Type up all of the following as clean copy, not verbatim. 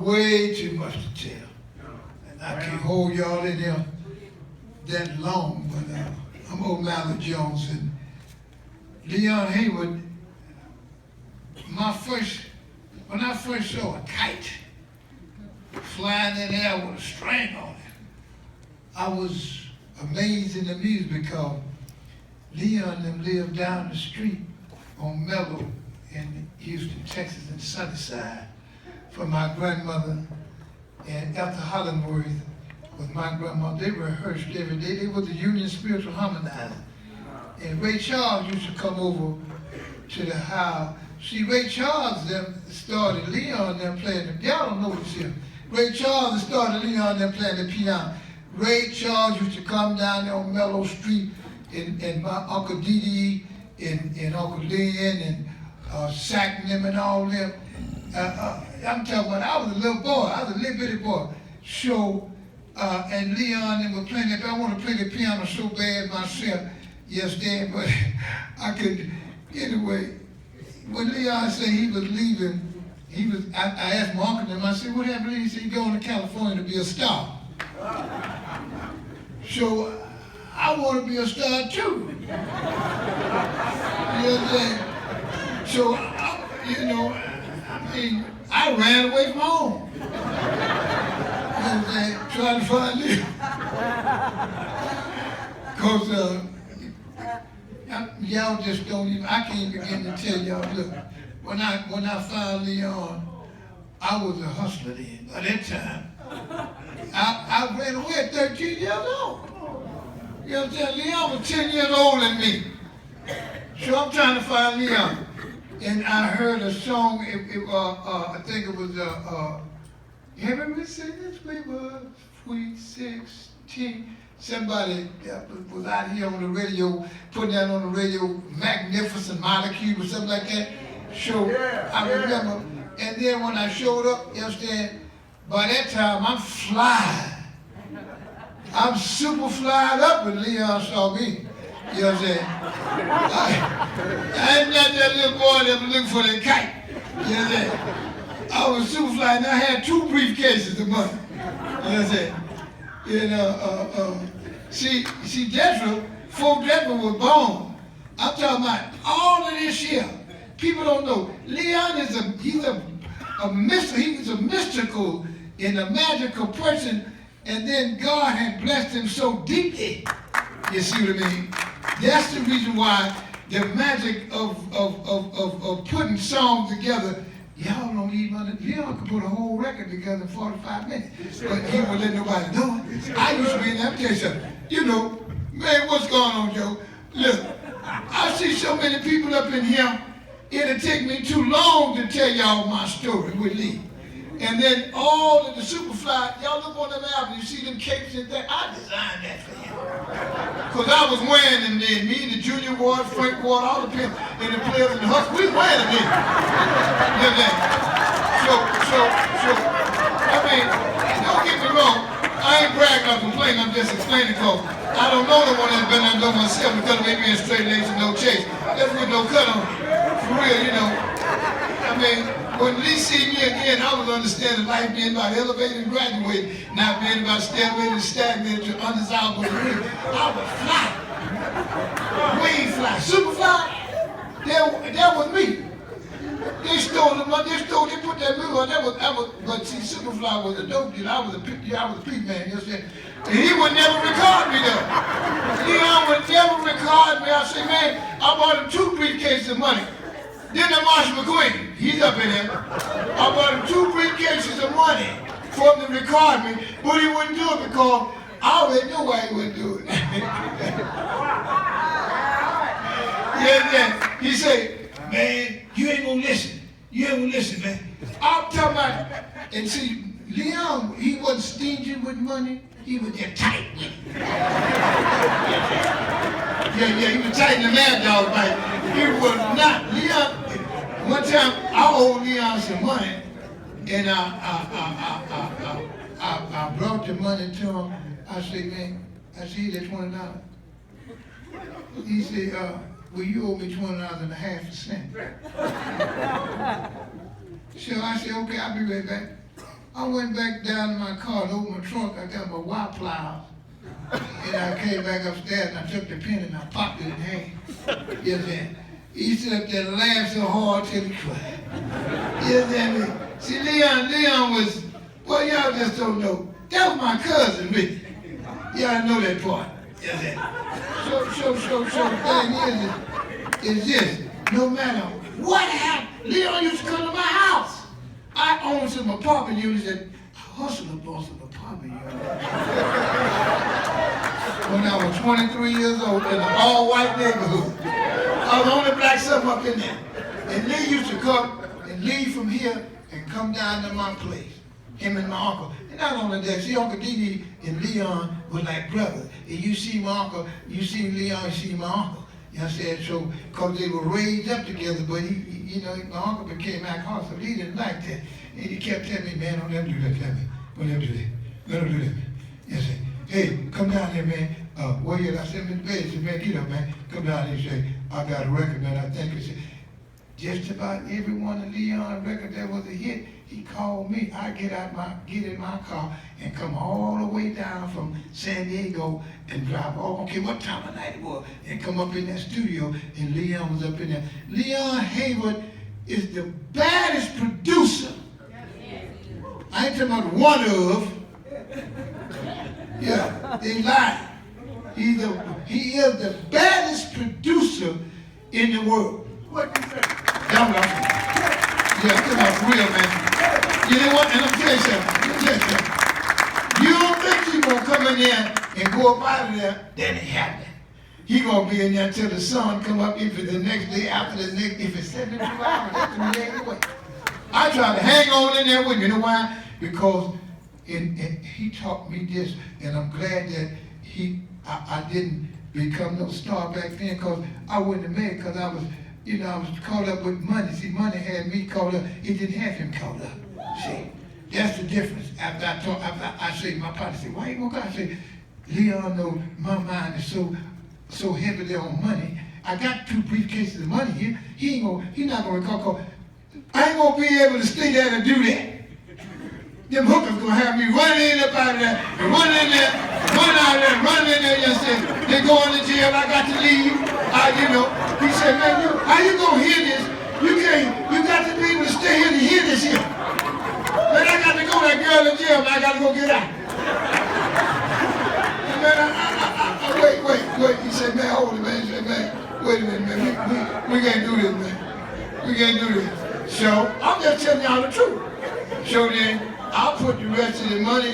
way too much to tell. And I can't hold y'all in there that long, but I'm O'Malley Jones and Leon Haywood. When I first saw a kite flying in the air with a string on it, I was amazed and amused because Leon and them lived down the street on Mellow in Houston, Texas, in Sunnyside, from my grandmother. And after Hollandworth with my grandmother, they rehearsed every day. They were the Union Spiritual Harmonizer. And Ray Charles used to come over to the house. See, Ray Charles them started Leon them playing the, y'all don't know this here. Ray Charles started Leon them playing the piano. Ray Charles used to come down there on Mellow Street, and my Uncle Dee and Uncle Lynn and Sack them and all them. I'm talking about, I was a little boy, I was a little bitty boy. So, and Leon and were playing that, I want to play the piano so bad myself yesterday, but I could, anyway, when Leon said he was leaving, I asked my uncle and I said, what happened? He said, he's going to California to be a star. So, I want to be a star too. You know what I'm saying? So, I ran away from home. You know what I'm saying? Trying to find Leon. Because y'all just don't even, I can't begin to tell y'all, look, when I found Leon, I was a hustler then. By that time, I ran away at 13 years old. You know what I'm saying? Leon was 10 years older than me. So I'm trying to find Leon. And I heard a song, I think it was, haven't we seen this? We were 16. Somebody was out here on the radio, putting that on the radio, Magnificent Molecule or something like that. So I remember. And then when I showed up yesterday, by that time I'm flying. I'm super flying up when Leon saw me. You know what I'm saying? I ain't not that little boy that was looking for that kite. You know what I'm saying? I was super flying. I had 2 briefcases of money. You know what I'm saying? You know, see, Detra, before Detra was born, I'm talking about all of this here. People don't know. Leon is he's a mystical and a magical person, and then God had blessed him so deeply. You see what I mean? That's the reason why the magic of putting songs together. Y'all don't even understand. Leon could put a whole record together in 45 minutes, but he wouldn't let nobody know it. I used to be in that place. You know, man, what's going on, Joe? Look, I see so many people up in here. It'll take me too long to tell y'all my story with Lee. And then all of the Superfly, y'all look on them albums, you see them capes and things. I designed that for you. Because I was wearing them then. Me, the Junior Ward, Frank Ward, all the people, and the players in the Hustle, we wearing them then. You know what I'm saying? So, I mean, don't get me wrong. I ain't bragging or complaining, I'm just explaining because I don't know the one that's been there know myself because of me being straight laced and no chase. That's with no cut on it. For real, you know. I mean, when Lee see me again, I was understanding life being about elevating and graduating, not being about stagnating and stagnating to undesirable degree. I was fly. Way fly. Super fly. That was me. They stole the money, they put that movie on, but see, Superfly was a dope deal. I was a peep man, you understand? And he would never record me though. Leon would never record me. I say, man, I bought him 2 briefcases of money. Then the Marshall McQueen, he's up in there. I bought him 2 briefcases of money for him to record me, but he wouldn't do it because I already knew why he wouldn't do it. Yeah. He said, man, you ain't gonna listen. You ain't gonna listen, man. I'm talking about, and see, Leon, he wasn't stingy with money. He was just tight with it. Yeah, he was tight in the mad dog fight. He was not. Leon, one time, I owed Leon some money, and I brought the money to him. I said, man, I see that $20. He said, well, you owe me $20.50. So I said, okay, I'll be right back. I I went back down to my car and opened my trunk. I got my wire pliers. And I came back upstairs and I took the pen and I popped it in hand. You understand? He stood up there and laughed so hard till he cried. You understand me? See, Leon was, well, y'all just don't know. That was my cousin, really. Y'all know that part. You understand? So the thing is this. No matter what happened, Leon used to come to my house. I owned some apartment units and I hustled up on some apartment units. When I was 23 years old in an all-white neighborhood. I was the only black son up in there. And Lee used to come and leave from here and come down to my place. Him and my uncle. And not only that, see, Uncle Dee and Leon were like brothers. And you see my uncle, you see Leon, you see my uncle. You know what I'm saying? So, because they were raised up together, but my uncle became alcoholic, so he didn't like that. And he kept telling me, man, don't ever do that, tell me. Don't ever do that. Don't do that, man. Yes, sir. Hey, come down here, man. Where you at? I said, I'm in bed. He said, man, get up, man. Come down here and say, I got a record, man. I think it's just about every one of Leon's records that was a hit. He called me. I get in my car and come all the way down from San Diego and drive all, okay, what time of night it was, and come up in that studio, and Leon was up in there. Leon Haywood is the baddest producer. I ain't talking about one of. Yeah, they lied. He is the baddest producer in the world. What you say? That's what I'm saying. Yeah, I'm talking about for real, man. You know what? And I'm telling you something. You don't think he's going to come in there and go up out of there, then it happened. He's going to be in there until the sun come up, if it's the next day, after the next, if it's 72 hours, that's 3 days away. I try to hang on in there with you. You know why? Because he taught me this, and I'm glad that I didn't become no star back then, because I wouldn't have made it, because I was caught up with money. See, money had me caught up. It didn't have him caught up. See, that's the difference. After I say, my partner said, why you gonna go? I say, Leon knows my mind is so heavily on money. I got 2 briefcases of money here. He's not gonna call. I ain't gonna be able to stay there and do that. Them hookers gonna have me running in up out of there, and running in there, running out of there, running in there. You said they going to jail. I got to leave. He said, man, how you gonna hear this? You got to be able to stay here to hear this here. Man, I got to go that girl in jail, man. I got to go get out. Man, wait. He said, man, hold it, man. He said, man, wait a minute, man. We can't do this, man. We can't do this. So, I'm just telling y'all the truth. So then, I'll put the rest of the money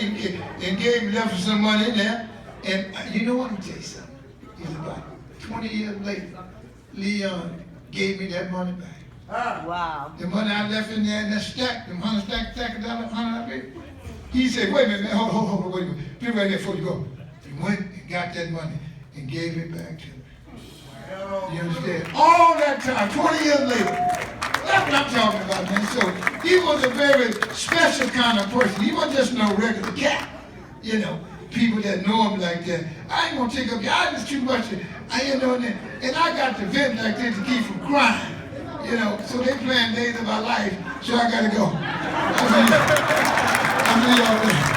and gave left some money in there. And you know what? Let me tell you something. It's about 20 years later, Leon gave me that money back. Wow. The money I left in there in that stack, the 100 stack of dollars, 100. He said, wait a minute, man, hold on, wait a minute. Be right there before you go. He went and got that money and gave it back to me. You understand? All that time, 20 years later. That's what I'm talking about, man. So he was a very special kind of person. He wasn't just no regular cat. You know, people that know him like that. I ain't gonna take up your eyes too much. And I got to vent like this to keep from crying. You know, so they playing days of our life, so I gotta go. I'll see y'all later.